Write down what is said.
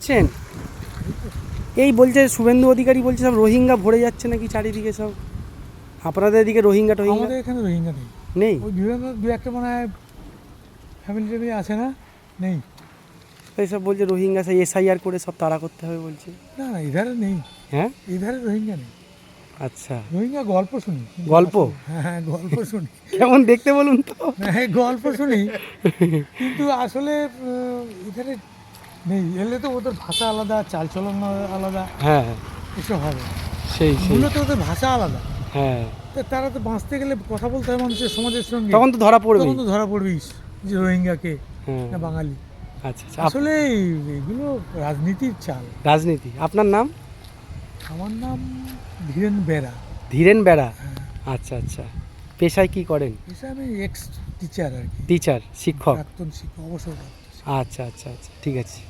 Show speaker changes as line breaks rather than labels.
করছেন? এই বলছে শুভেন্দু অধিকারী বলছে সব রোহিঙ্গা ভরে যাচ্ছে নাকি চারিদিকে সব। আপনাদের এদিকে রোহিঙ্গা টোহিঙ্গা
আমাদের এখানে রোহিঙ্গা নেই।
নেই?
ওই বিভিন্ন দু একটা মনে হয় ফ্যামিলি ট্যামিলি আছে না, নেই।
এইসব বলছে রোহিঙ্গা সেই এসআইআর করে সব তাড়া করতে হবে বলছে।
না না, এধারে নেই,
হ্যাঁ
এধারে রোহিঙ্গা নেই।
আচ্ছা,
রোহিঙ্গা গল্প শুনি, কিন্তু
গল্প?
হ্যাঁ হ্যাঁ, গল্প শুনি।
কেমন দেখতে বলুন তো?
হ্যাঁ, গল্প শুনি, কিন্তু আসলে এখানে নেই। এলে তো ওদের ভাষা আলাদা, চালচলন আলাদা,
হ্যাঁ
এসব হবে।
সেই সেই
মূলত ওদের ভাষা আলাদা।
হ্যাঁ,
তা তারা তো বাঁচতে গেলে কথা বলতে হয় মানুষের সমাজের সঙ্গে,
তখন তো ধরা পড়বে।
তখন তো ধরা পড়বিস যে রোহিঙ্গাকে
হ্যাঁ
না বাঙালি।
আচ্ছা আচ্ছা,
আসলে এগুলো রাজনীতির চাল।
রাজনীতি। আপনার নাম?
আমার নাম ধীরেন বেরা।
ধীরেন বেড়া।
হ্যাঁ,
আচ্ছা আচ্ছা, পেশায় কি করেন?
এসে আমি এক্স টিচার আর কি,
টিচার, শিক্ষক।
প্রাক্তন শিক্ষক, অবসরপ্রাপ্ত।
আচ্ছা আচ্ছা আচ্ছা, ঠিক আছে।